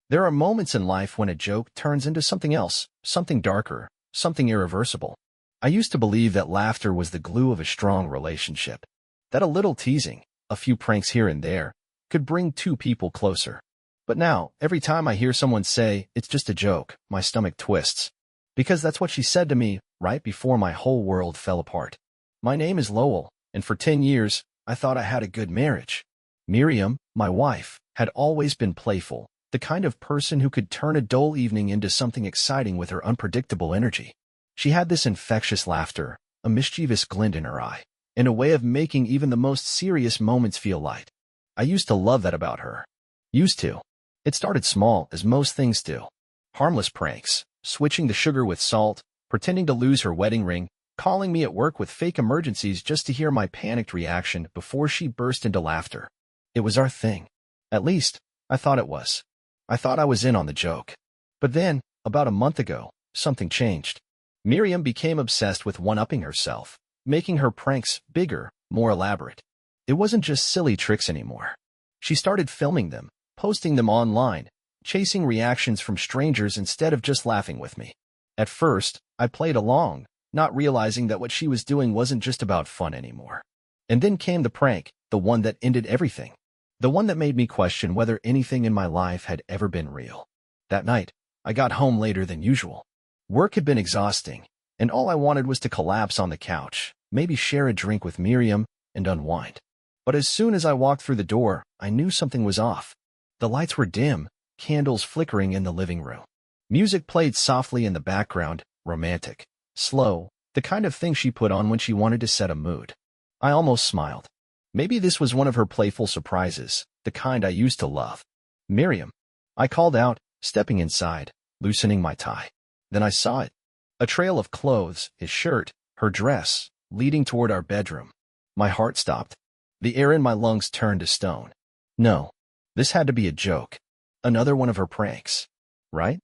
There are moments in life when a joke turns into something else, something darker, something irreversible. I used to believe that laughter was the glue of a strong relationship, that a little teasing, a few pranks here and there, could bring two people closer. But now, every time I hear someone say, "It's just a joke," my stomach twists. Because that's what she said to me right before my whole world fell apart. My name is Lowell, and for 10 years, I thought I had a good marriage. Miriam, my wife, had always been playful, the kind of person who could turn a dull evening into something exciting with her unpredictable energy. She had this infectious laughter, a mischievous glint in her eye, and a way of making even the most serious moments feel light. I used to love that about her. Used to. It started small, as most things do. Harmless pranks, switching the sugar with salt, pretending to lose her wedding ring, calling me at work with fake emergencies just to hear my panicked reaction before she burst into laughter. It was our thing. At least, I thought it was. I thought I was in on the joke. But then, about a month ago, something changed. Miriam became obsessed with one-upping herself, making her pranks bigger, more elaborate. It wasn't just silly tricks anymore. She started filming them, posting them online, chasing reactions from strangers instead of just laughing with me. At first, I played along, not realizing that what she was doing wasn't just about fun anymore. And then came the prank, the one that ended everything. The one that made me question whether anything in my life had ever been real. That night, I got home later than usual. Work had been exhausting, and all I wanted was to collapse on the couch, maybe share a drink with Miriam, and unwind. But as soon as I walked through the door, I knew something was off. The lights were dim, candles flickering in the living room. Music played softly in the background, romantic, slow, the kind of thing she put on when she wanted to set a mood. I almost smiled. Maybe this was one of her playful surprises, the kind I used to love. "Miriam," I called out, stepping inside, loosening my tie. Then I saw it. A trail of clothes, his shirt, her dress, leading toward our bedroom. My heart stopped. The air in my lungs turned to stone. No, this had to be a joke. Another one of her pranks. Right?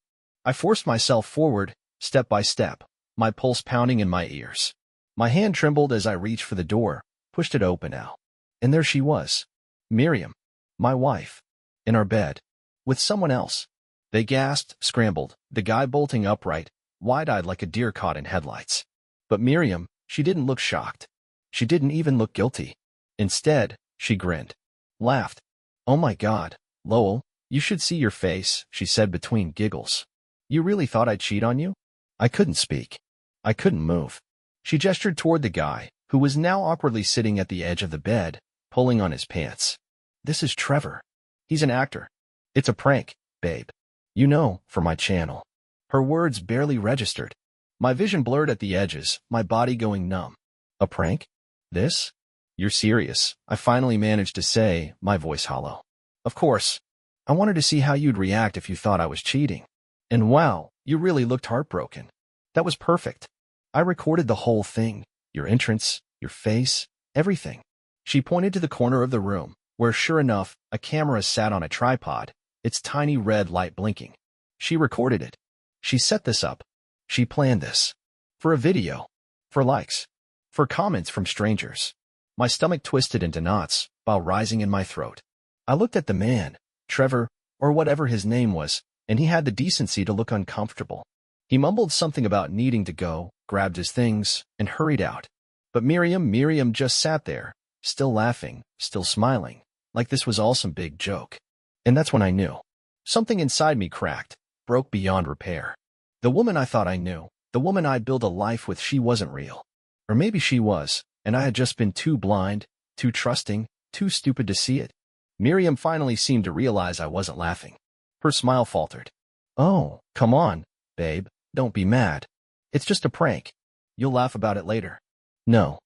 I forced myself forward, step by step, my pulse pounding in my ears. My hand trembled as I reached for the door, pushed it open now. And there she was. Miriam, my wife, in our bed, with someone else. They gasped, scrambled, the guy bolting upright, wide-eyed like a deer caught in headlights. But Miriam, she didn't look shocked. She didn't even look guilty. Instead, she grinned. Laughed. "Oh my God, Lowell, you should see your face," she said between giggles. "You really thought I'd cheat on you?" I couldn't speak. I couldn't move. She gestured toward the guy, who was now awkwardly sitting at the edge of the bed, pulling on his pants. "This is Trevor. He's an actor. It's a prank, babe. You know, for my channel." Her words barely registered. My vision blurred at the edges, my body going numb. "A prank? This? You're serious?" I finally managed to say, my voice hollow. "Of course. I wanted to see how you'd react if you thought I was cheating. And wow, you really looked heartbroken. That was perfect. I recorded the whole thing, your entrance, your face, everything." She pointed to the corner of the room, where sure enough, a camera sat on a tripod, its tiny red light blinking. She recorded it. She set this up. She planned this. For a video. For likes. For comments from strangers. My stomach twisted into knots, while rising in my throat. I looked at the man, Trevor, or whatever his name was, and he had the decency to look uncomfortable. He mumbled something about needing to go, grabbed his things, and hurried out. But Miriam just sat there, still laughing, still smiling, like this was all some big joke. And that's when I knew. Something inside me cracked, broke beyond repair. The woman I thought I knew, the woman I'd built a life with, she wasn't real. Or maybe she was, and I had just been too blind, too trusting, too stupid to see it. Miriam finally seemed to realize I wasn't laughing. Her smile faltered. "Oh, come on, babe, don't be mad. It's just a prank. You'll laugh about it later." No,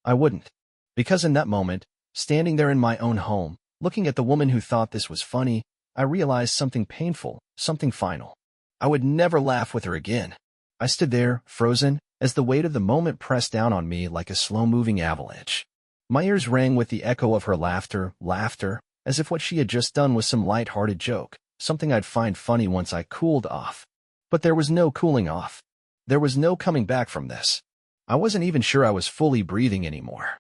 I wouldn't. Because in that moment, standing there in my own home, looking at the woman who thought this was funny, I realized something painful, something final. I would never laugh with her again. I stood there, frozen, as the weight of the moment pressed down on me like a slow-moving avalanche. My ears rang with the echo of her laughter, as if what she had just done was some light-hearted joke, something I'd find funny once I cooled off. But there was no cooling off. There was no coming back from this. I wasn't even sure I was fully breathing anymore.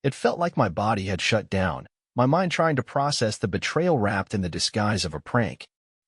It felt like my body had shut down, my mind trying to process the betrayal wrapped in the disguise of a prank.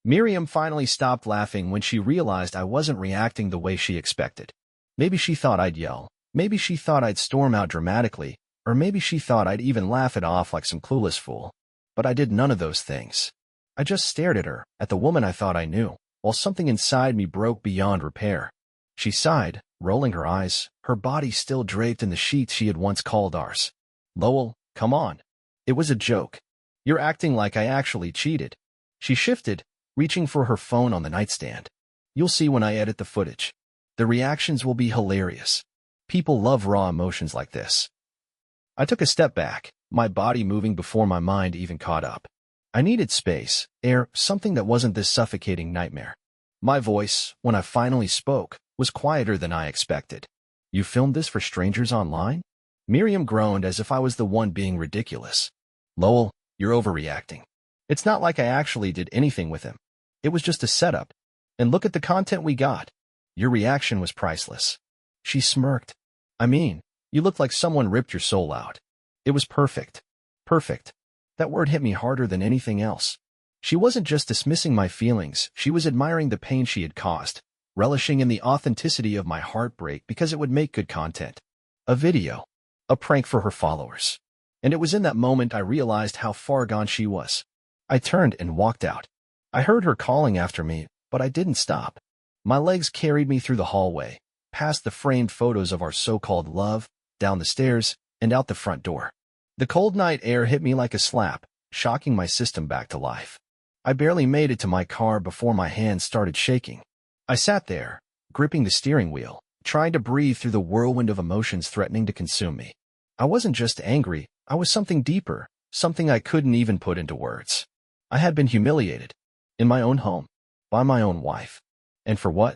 Miriam finally stopped laughing when she realized I wasn't reacting the way she expected. Maybe she thought I'd yell. Maybe she thought I'd storm out dramatically. Or maybe she thought I'd even laugh it off like some clueless fool. But I did none of those things. I just stared at her, at the woman I thought I knew, while something inside me broke beyond repair. She sighed, rolling her eyes, her body still draped in the sheets she had once called ours. Lowell, come on. It was a joke. You're acting like I actually cheated. She shifted, reaching for her phone on the nightstand. You'll see when I edit the footage. The reactions will be hilarious. People love raw emotions like this. I took a step back, my body moving before my mind even caught up. I needed space, air, something that wasn't this suffocating nightmare. My voice, when I finally spoke, was quieter than I expected. You filmed this for strangers online? Miriam groaned as if I was the one being ridiculous. Lowell, you're overreacting. It's not like I actually did anything with him. It was just a setup. And look at the content we got. Your reaction was priceless. She smirked. I mean, you looked like someone ripped your soul out. It was perfect. Perfect. That word hit me harder than anything else. She wasn't just dismissing my feelings, she was admiring the pain she had caused, relishing in the authenticity of my heartbreak because it would make good content. A video. A prank for her followers. And it was in that moment I realized how far gone she was. I turned and walked out. I heard her calling after me, but I didn't stop. My legs carried me through the hallway, past the framed photos of our so-called love, down the stairs, and out the front door. The cold night air hit me like a slap, shocking my system back to life. I barely made it to my car before my hands started shaking. I sat there, gripping the steering wheel, trying to breathe through the whirlwind of emotions threatening to consume me. I wasn't just angry, I was something deeper, something I couldn't even put into words. I had been humiliated. In my own home. By my own wife. And for what?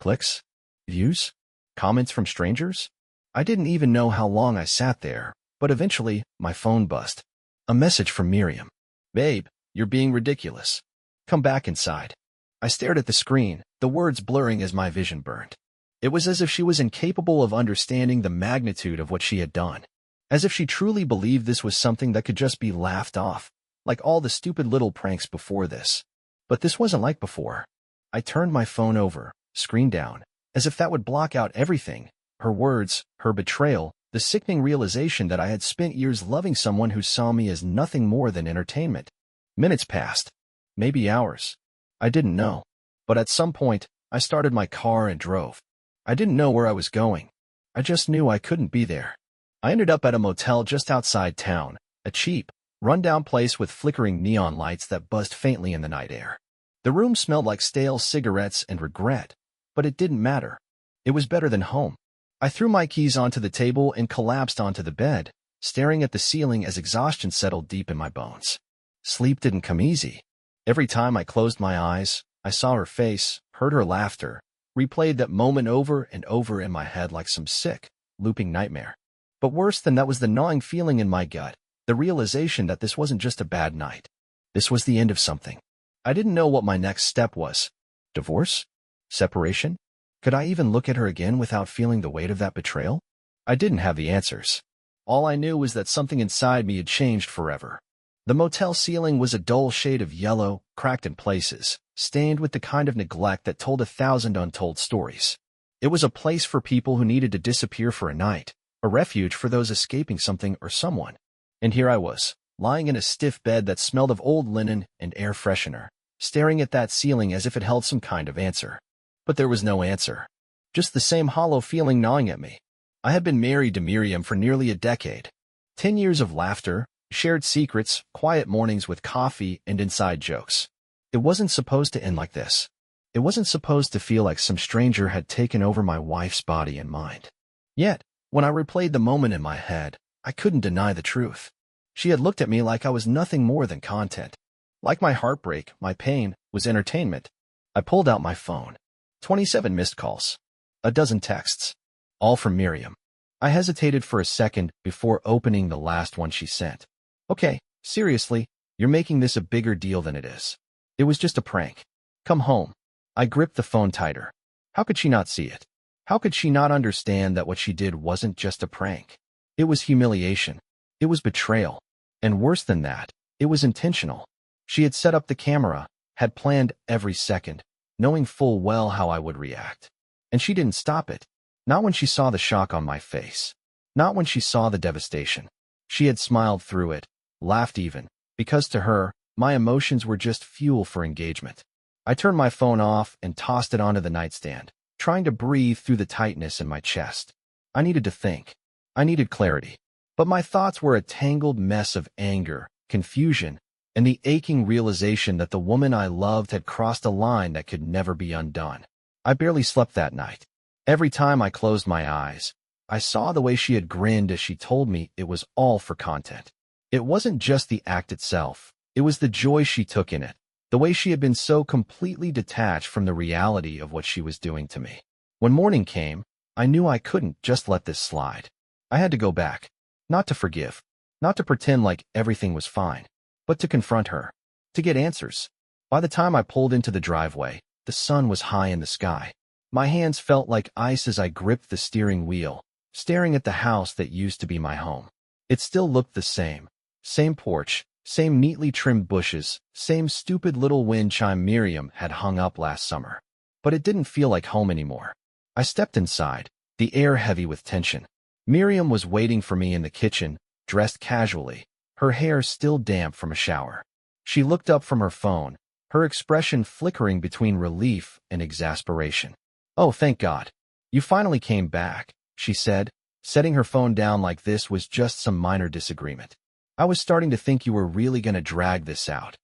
Clicks? Views? Comments from strangers? I didn't even know how long I sat there, but eventually, my phone buzzed. A message from Miriam. Babe, you're being ridiculous. Come back inside. I stared at the screen, the words blurring as my vision burned. It was as if she was incapable of understanding the magnitude of what she had done. As if she truly believed this was something that could just be laughed off, like all the stupid little pranks before this. But this wasn't like before. I turned my phone over, screen down, as if that would block out everything, her words, her betrayal, the sickening realization that I had spent years loving someone who saw me as nothing more than entertainment. Minutes passed. Maybe hours. I didn't know. But at some point, I started my car and drove. I didn't know where I was going. I just knew I couldn't be there. I ended up at a motel just outside town, a cheap, run-down place with flickering neon lights that buzzed faintly in the night air. The room smelled like stale cigarettes and regret, but it didn't matter. It was better than home. I threw my keys onto the table and collapsed onto the bed, staring at the ceiling as exhaustion settled deep in my bones. Sleep didn't come easy. Every time I closed my eyes, I saw her face, heard her laughter, replayed that moment over and over in my head like some sick, looping nightmare. But worse than that was the gnawing feeling in my gut, the realization that this wasn't just a bad night. This was the end of something. I didn't know what my next step was. Divorce? Separation? Could I even look at her again without feeling the weight of that betrayal? I didn't have the answers. All I knew was that something inside me had changed forever. The motel ceiling was a dull shade of yellow, cracked in places, stained with the kind of neglect that told 1,000 untold stories. It was a place for people who needed to disappear for a night, a refuge for those escaping something or someone. And here I was, lying in a stiff bed that smelled of old linen and air freshener, staring at that ceiling as if it held some kind of answer. But there was no answer. Just the same hollow feeling gnawing at me. I had been married to Miriam for nearly a decade. 10 years of laughter, shared secrets, quiet mornings with coffee, and inside jokes. It wasn't supposed to end like this. It wasn't supposed to feel like some stranger had taken over my wife's body and mind. Yet, when I replayed the moment in my head, I couldn't deny the truth. She had looked at me like I was nothing more than content. Like my heartbreak, my pain, was entertainment. I pulled out my phone. 27 missed calls. A dozen texts. All from Miriam. I hesitated for a second before opening the last one she sent. Okay, seriously, you're making this a bigger deal than it is. It was just a prank. Come home. I gripped the phone tighter. How could she not see it? How could she not understand that what she did wasn't just a prank? It was humiliation. It was betrayal. And worse than that, it was intentional. She had set up the camera, had planned every second, knowing full well how I would react. And she didn't stop it. Not when she saw the shock on my face. Not when she saw the devastation. She had smiled through it, laughed even, because to her, my emotions were just fuel for engagement. I turned my phone off and tossed it onto the nightstand, trying to breathe through the tightness in my chest. I needed to think. I needed clarity. But my thoughts were a tangled mess of anger, confusion, and the aching realization that the woman I loved had crossed a line that could never be undone. I barely slept that night. Every time I closed my eyes, I saw the way she had grinned as she told me it was all for content. It wasn't just the act itself. It was the joy she took in it, the way she had been so completely detached from the reality of what she was doing to me. When morning came, I knew I couldn't just let this slide. I had to go back. Not to forgive, not to pretend like everything was fine, but to confront her, to get answers. By the time I pulled into the driveway, the sun was high in the sky. My hands felt like ice as I gripped the steering wheel, staring at the house that used to be my home. It still looked the same. Same porch, same neatly trimmed bushes, same stupid little wind chime Miriam had hung up last summer. But it didn't feel like home anymore. I stepped inside, the air heavy with tension. Miriam was waiting for me in the kitchen, dressed casually, her hair still damp from a shower. She looked up from her phone, her expression flickering between relief and exasperation. "Oh, thank God. You finally came back," she said, setting her phone down like this was just some minor disagreement. "I was starting to think you were really going to drag this out."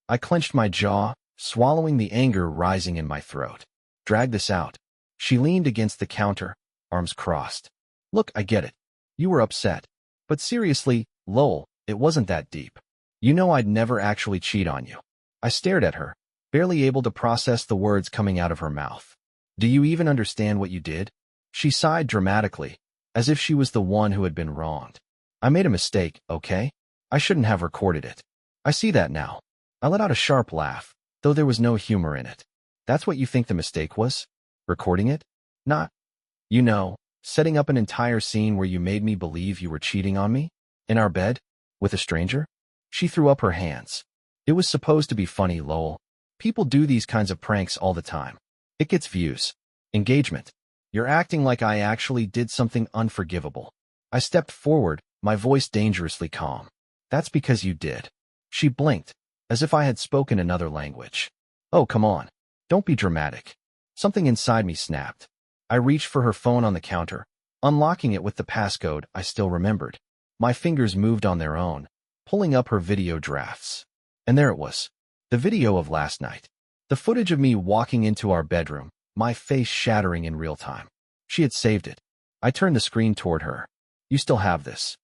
I clenched my jaw, swallowing the anger rising in my throat. Drag this out. She leaned against the counter, arms crossed. "Look, I get it. You were upset. But seriously, Lowell, it wasn't that deep. You know I'd never actually cheat on you." I stared at her, barely able to process the words coming out of her mouth. "Do you even understand what you did?" She sighed dramatically, as if she was the one who had been wronged. "I made a mistake, okay? I shouldn't have recorded it. I see that now." I let out a sharp laugh, though there was no humor in it. "That's what you think the mistake was? Recording it? Not, setting up an entire scene where you made me believe you were cheating on me? In our bed? With a stranger?" She threw up her hands. "It was supposed to be funny, Lowell. People do these kinds of pranks all the time. It gets views. Engagement. You're acting like I actually did something unforgivable." I stepped forward, my voice dangerously calm. "That's because you did." She blinked, as if I had spoken another language. "Oh, come on. Don't be dramatic." Something inside me snapped. I reached for her phone on the counter, unlocking it with the passcode I still remembered. My fingers moved on their own, pulling up her video drafts. And there it was. The video of last night. The footage of me walking into our bedroom, my face shattering in real time. She had saved it. I turned the screen toward her. "You still have this."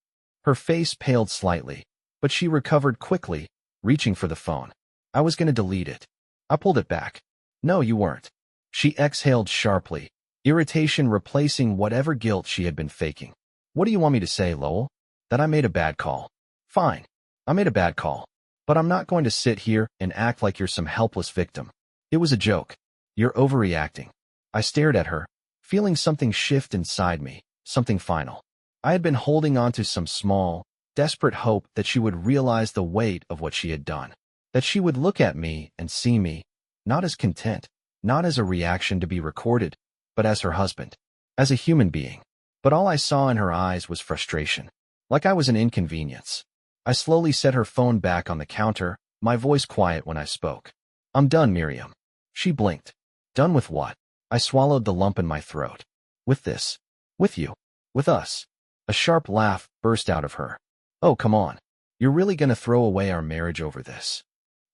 Her face paled slightly, but she recovered quickly, reaching for the phone. "I was going to delete it." I pulled it back. "No, you weren't." She exhaled sharply, irritation replacing whatever guilt she had been faking. "What do you want me to say, Lowell? That I made a bad call?" "Fine. I made a bad call. But I'm not going to sit here and act like you're some helpless victim. It was a joke. You're overreacting." I stared at her, feeling something shift inside me, something final. I had been holding on to some small, desperate hope that she would realize the weight of what she had done. That she would look at me and see me, not as content, not as a reaction to be recorded, but as her husband, as a human being. But all I saw in her eyes was frustration, like I was an inconvenience. I slowly set her phone back on the counter, my voice quiet when I spoke. "I'm done, Miriam." She blinked. "Done with what?" I swallowed the lump in my throat. "With this. With you. With us." A sharp laugh burst out of her. "Oh, come on. You're really going to throw away our marriage over this?"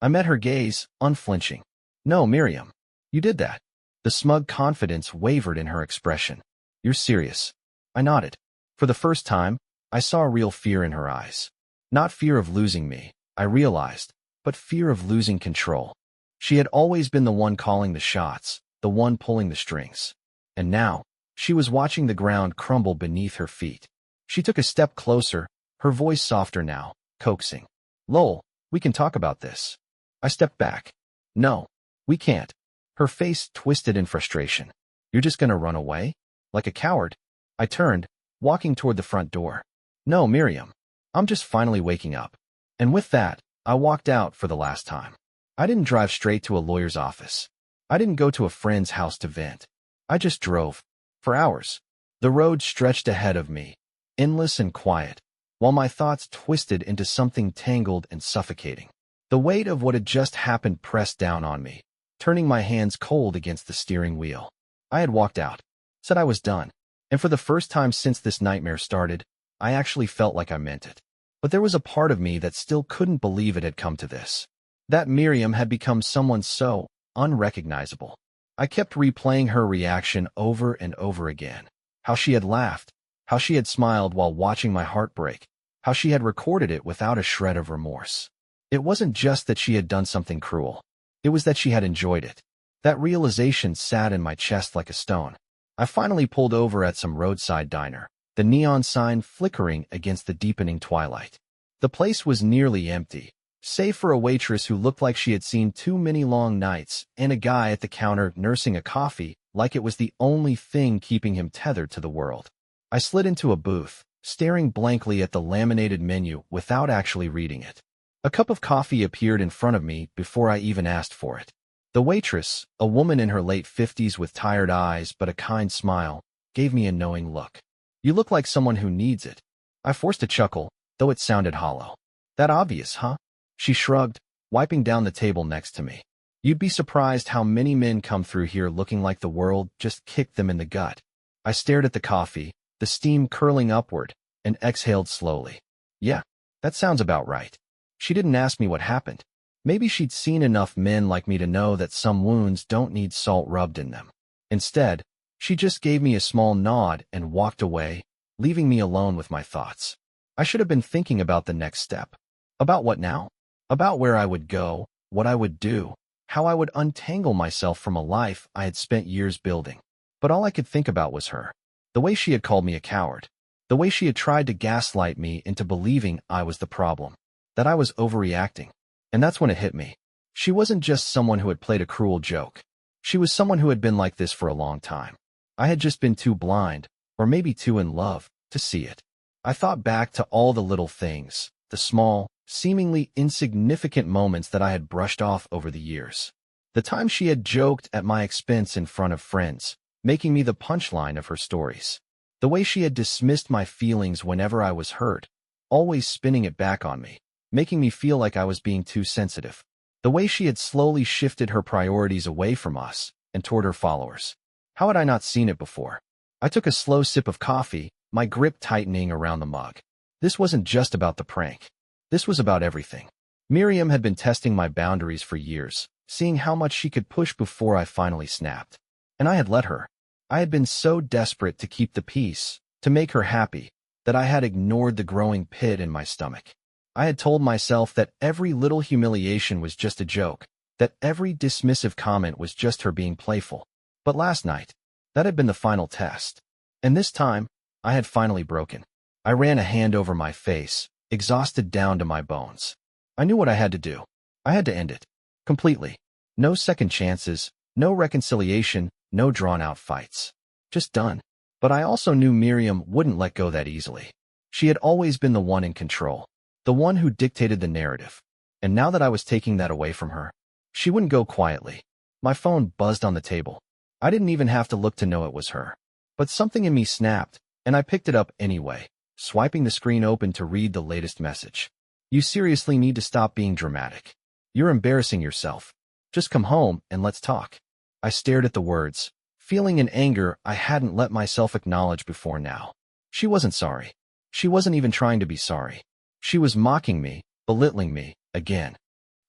I met her gaze, unflinching. "No, Miriam. You did that." The smug confidence wavered in her expression. "You're serious?" I nodded. For the first time, I saw real fear in her eyes. Not fear of losing me, I realized, but fear of losing control. She had always been the one calling the shots, the one pulling the strings. And now, she was watching the ground crumble beneath her feet. She took a step closer, her voice softer now, coaxing. "Lowell, we can talk about this." I stepped back. "No, we can't." Her face twisted in frustration. "You're just gonna run away? Like a coward?" I turned, walking toward the front door. "No, Miriam. I'm just finally waking up." And with that, I walked out for the last time. I didn't drive straight to a lawyer's office. I didn't go to a friend's house to vent. I just drove. For hours. The road stretched ahead of me, endless and quiet, while my thoughts twisted into something tangled and suffocating. The weight of what had just happened pressed down on me, turning my hands cold against the steering wheel. I had walked out, said I was done, and for the first time since this nightmare started, I actually felt like I meant it. But there was a part of me that still couldn't believe it had come to this. That Miriam had become someone so unrecognizable. I kept replaying her reaction over and over again. How she had laughed, how she had smiled while watching my heart break, how she had recorded it without a shred of remorse. It wasn't just that she had done something cruel. It was that she had enjoyed it. That realization sat in my chest like a stone. I finally pulled over at some roadside diner, the neon sign flickering against the deepening twilight. The place was nearly empty, save for a waitress who looked like she had seen too many long nights and a guy at the counter nursing a coffee like it was the only thing keeping him tethered to the world. I slid into a booth, staring blankly at the laminated menu without actually reading it. A cup of coffee appeared in front of me before I even asked for it. The waitress, a woman in her late 50s with tired eyes but a kind smile, gave me a knowing look. "You look like someone who needs it." I forced a chuckle, though it sounded hollow. "That obvious, huh?" She shrugged, wiping down the table next to me. "You'd be surprised how many men come through here looking like the world just kicked them in the gut." I stared at the coffee, the steam curling upward, and exhaled slowly. Yeah, that sounds about right. She didn't ask me what happened. Maybe she'd seen enough men like me to know that some wounds don't need salt rubbed in them. Instead, she just gave me a small nod and walked away, leaving me alone with my thoughts. I should have been thinking about the next step. About what now? About where I would go, what I would do, how I would untangle myself from a life I had spent years building. But all I could think about was her. The way she had called me a coward. The way she had tried to gaslight me into believing I was the problem. That I was overreacting. And that's when it hit me. She wasn't just someone who had played a cruel joke. She was someone who had been like this for a long time. I had just been too blind, or maybe too in love, to see it. I thought back to all the little things, the small, seemingly insignificant moments that I had brushed off over the years. The time she had joked at my expense in front of friends, making me the punchline of her stories. The way she had dismissed my feelings whenever I was hurt, always spinning it back on me, making me feel like I was being too sensitive. The way she had slowly shifted her priorities away from us and toward her followers. How had I not seen it before? I took a slow sip of coffee, my grip tightening around the mug. This wasn't just about the prank. This was about everything. Miriam had been testing my boundaries for years, seeing how much she could push before I finally snapped. And I had let her. I had been so desperate to keep the peace, to make her happy, that I had ignored the growing pit in my stomach. I had told myself that every little humiliation was just a joke, that every dismissive comment was just her being playful. But last night, that had been the final test. And this time, I had finally broken. I ran a hand over my face, exhausted down to my bones. I knew what I had to do. I had to end it. Completely. No second chances, no reconciliation, no drawn-out fights. Just done. But I also knew Miriam wouldn't let go that easily. She had always been the one in control, the one who dictated the narrative. And now that I was taking that away from her, she wouldn't go quietly. My phone buzzed on the table. I didn't even have to look to know it was her. But something in me snapped, and I picked it up anyway, swiping the screen open to read the latest message. "You seriously need to stop being dramatic. You're embarrassing yourself. Just come home and let's talk." I stared at the words, feeling an anger I hadn't let myself acknowledge before now. She wasn't sorry. She wasn't even trying to be sorry. She was mocking me, belittling me, again.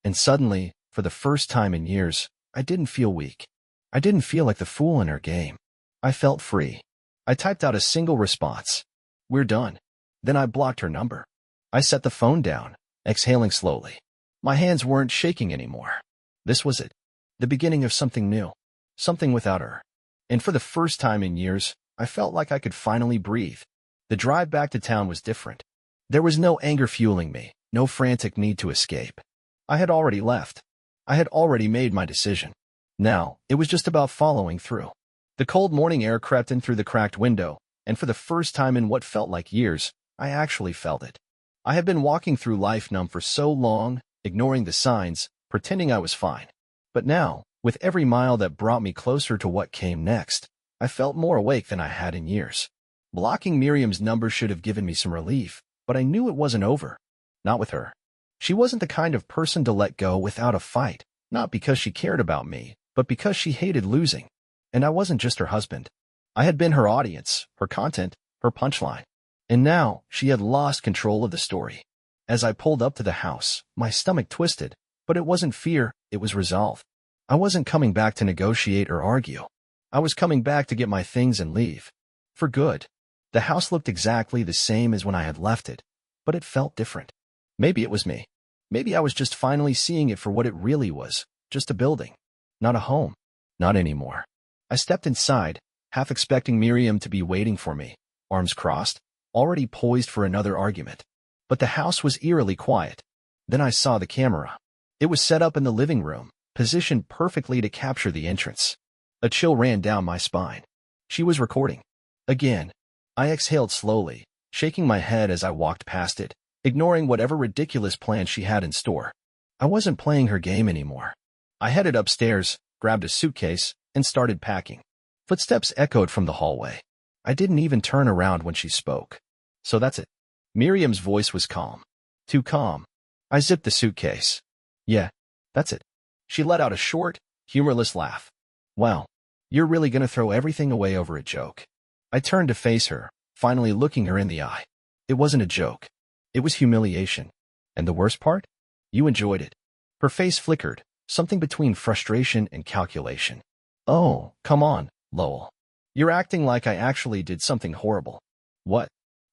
And suddenly, for the first time in years, I didn't feel weak. I didn't feel like the fool in her game. I felt free. I typed out a single response. "We're done." Then I blocked her number. I set the phone down, exhaling slowly. My hands weren't shaking anymore. This was it. The beginning of something new. Something without her. And for the first time in years, I felt like I could finally breathe. The drive back to town was different. There was no anger fueling me, no frantic need to escape. I had already left. I had already made my decision. Now, it was just about following through. The cold morning air crept in through the cracked window, and for the first time in what felt like years, I actually felt it. I had been walking through life numb for so long, ignoring the signs, pretending I was fine. But now, with every mile that brought me closer to what came next, I felt more awake than I had in years. Blocking Miriam's number should have given me some relief, but I knew it wasn't over. Not with her. She wasn't the kind of person to let go without a fight, not because she cared about me, but because she hated losing. And I wasn't just her husband. I had been her audience, her content, her punchline. And now, she had lost control of the story. As I pulled up to the house, my stomach twisted, but it wasn't fear, it was resolve. I wasn't coming back to negotiate or argue. I was coming back to get my things and leave. For good. The house looked exactly the same as when I had left it, but it felt different. Maybe it was me. Maybe I was just finally seeing it for what it really was, just a building. Not a home. Not anymore. I stepped inside, half expecting Miriam to be waiting for me, arms crossed, already poised for another argument. But the house was eerily quiet. Then I saw the camera. It was set up in the living room, positioned perfectly to capture the entrance. A chill ran down my spine. She was recording. Again. I exhaled slowly, shaking my head as I walked past it, ignoring whatever ridiculous plan she had in store. I wasn't playing her game anymore. I headed upstairs, grabbed a suitcase, and started packing. Footsteps echoed from the hallway. I didn't even turn around when she spoke. So that's it. Miriam's voice was calm. Too calm. I zipped the suitcase. Yeah, that's it. She let out a short, humorless laugh. Wow, you're really gonna throw everything away over a joke. I turned to face her, finally looking her in the eye. It wasn't a joke. It was humiliation. And the worst part? You enjoyed it. Her face flickered, something between frustration and calculation. Oh, come on, Lowell. You're acting like I actually did something horrible. What?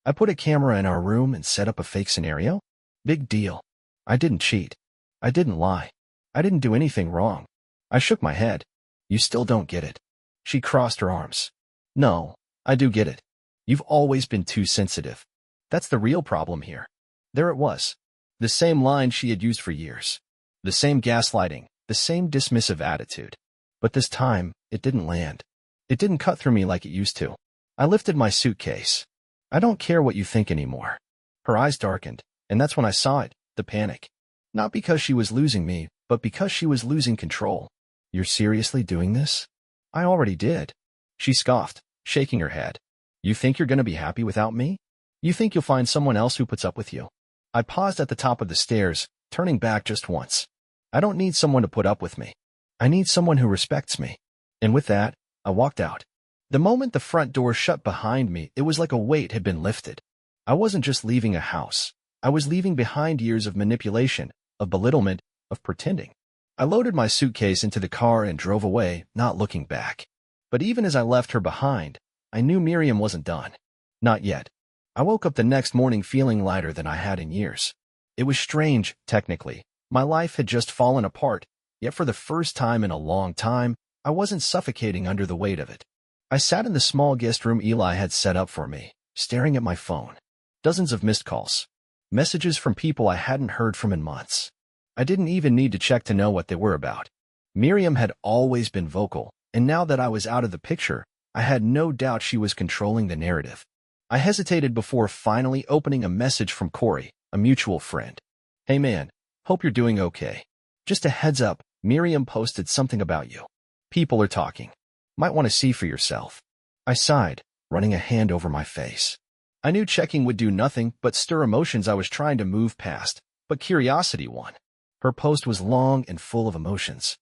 I put a camera in our room and set up a fake scenario? Big deal. I didn't cheat. I didn't lie. I didn't do anything wrong. I shook my head. You still don't get it. She crossed her arms. No, I do get it. You've always been too sensitive. That's the real problem here. There it was. The same line she had used for years. The same gaslighting, the same dismissive attitude. But this time, it didn't land. It didn't cut through me like it used to. I lifted my suitcase. I don't care what you think anymore. Her eyes darkened, and that's when I saw it, the panic. Not because she was losing me, but because she was losing control. You're seriously doing this? I already did. She scoffed, shaking her head. You think you're going to be happy without me? You think you'll find someone else who puts up with you? I paused at the top of the stairs, turning back just once. I don't need someone to put up with me. I need someone who respects me. And with that, I walked out. The moment the front door shut behind me, it was like a weight had been lifted. I wasn't just leaving a house. I was leaving behind years of manipulation, of belittlement, of pretending. I loaded my suitcase into the car and drove away, not looking back. But even as I left her behind, I knew Miriam wasn't done. Not yet. I woke up the next morning feeling lighter than I had in years. It was strange, technically. My life had just fallen apart, yet for the first time in a long time, I wasn't suffocating under the weight of it. I sat in the small guest room Eli had set up for me, staring at my phone. Dozens of missed calls. Messages from people I hadn't heard from in months. I didn't even need to check to know what they were about. Miriam had always been vocal, and now that I was out of the picture, I had no doubt she was controlling the narrative. I hesitated before finally opening a message from Corey, a mutual friend. Hey man, hope you're doing okay. Just a heads up, Miriam posted something about you. People are talking. Might want to see for yourself. I sighed, running a hand over my face. I knew checking would do nothing but stir emotions I was trying to move past, but curiosity won. Her post was long and full of emotions.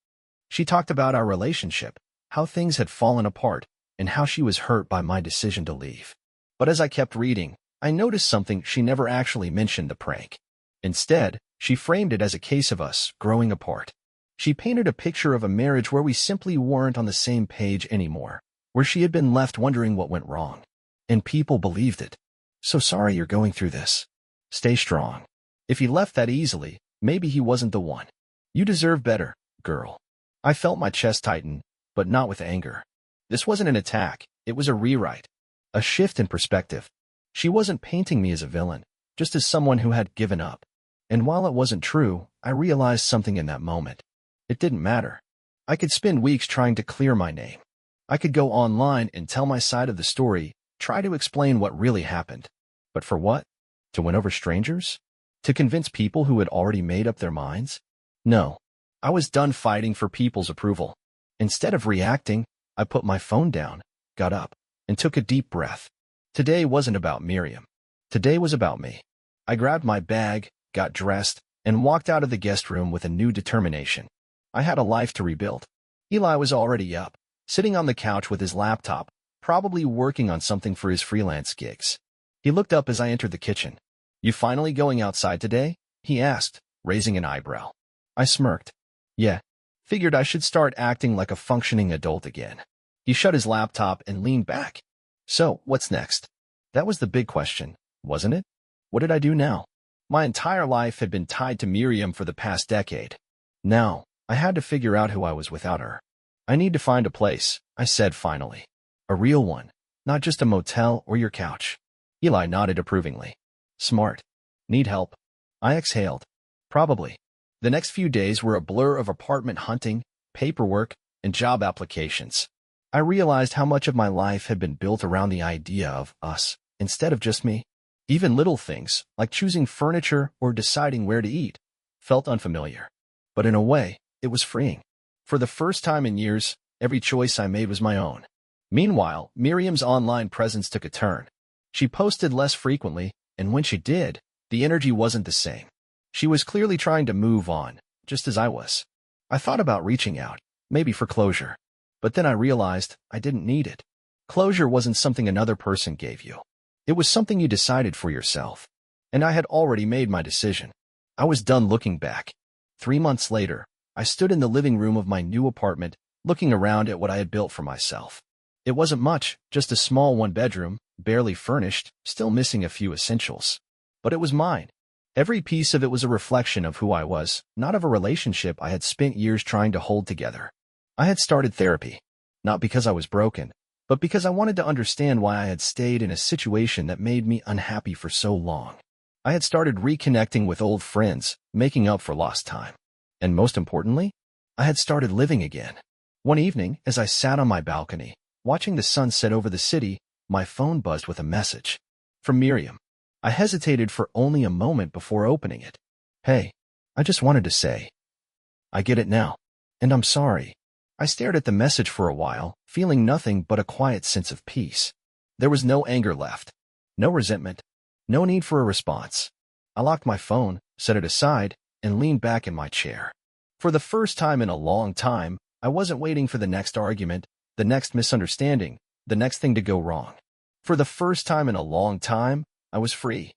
She talked about our relationship, how things had fallen apart, and how she was hurt by my decision to leave. But as I kept reading, I noticed something. She never actually mentioned the prank. Instead, she framed it as a case of us growing apart. She painted a picture of a marriage where we simply weren't on the same page anymore, where she had been left wondering what went wrong. And people believed it. So sorry you're going through this. Stay strong. If he left that easily, maybe he wasn't the one. You deserve better, girl. I felt my chest tighten, but not with anger. This wasn't an attack, it was a rewrite. A shift in perspective. She wasn't painting me as a villain, just as someone who had given up. And while it wasn't true, I realized something in that moment. It didn't matter. I could spend weeks trying to clear my name. I could go online and tell my side of the story, try to explain what really happened. But for what? To win over strangers? To convince people who had already made up their minds? No. I was done fighting for people's approval. Instead of reacting, I put my phone down, got up, and took a deep breath. Today wasn't about Miriam. Today was about me. I grabbed my bag, got dressed, and walked out of the guest room with a new determination. I had a life to rebuild. Eli was already up, sitting on the couch with his laptop, probably working on something for his freelance gigs. He looked up as I entered the kitchen. "You finally going outside today?" he asked, raising an eyebrow. I smirked. "Yeah. Figured I should start acting like a functioning adult again." He shut his laptop and leaned back. "So, what's next?" That was the big question, wasn't it? What did I do now? My entire life had been tied to Miriam for the past decade. Now, I had to figure out who I was without her. "I need to find a place," I said finally. "A real one, not just a motel or your couch." Eli nodded approvingly. "Smart. Need help?" I exhaled. "Probably." The next few days were a blur of apartment hunting, paperwork, and job applications. I realized how much of my life had been built around the idea of us, instead of just me. Even little things, like choosing furniture or deciding where to eat, felt unfamiliar. But in a way, it was freeing. For the first time in years, every choice I made was my own. Meanwhile, Miriam's online presence took a turn. She posted less frequently, and when she did, the energy wasn't the same. She was clearly trying to move on, just as I was. I thought about reaching out, maybe for closure. But then I realized I didn't need it. Closure wasn't something another person gave you. It was something you decided for yourself. And I had already made my decision. I was done looking back. 3 months later, I stood in the living room of my new apartment, looking around at what I had built for myself. It wasn't much, just a small one-bedroom, barely furnished, still missing a few essentials. But it was mine. Every piece of it was a reflection of who I was, not of a relationship I had spent years trying to hold together. I had started therapy, not because I was broken, but because I wanted to understand why I had stayed in a situation that made me unhappy for so long. I had started reconnecting with old friends, making up for lost time. And most importantly, I had started living again. One evening, as I sat on my balcony, watching the sun set over the city, my phone buzzed with a message. From Miriam. I hesitated for only a moment before opening it. "Hey, I just wanted to say, I get it now. And I'm sorry." I stared at the message for a while, feeling nothing but a quiet sense of peace. There was no anger left, no resentment, no need for a response. I locked my phone, set it aside, and leaned back in my chair. For the first time in a long time, I wasn't waiting for the next argument, the next misunderstanding, the next thing to go wrong. For the first time in a long time, I was free.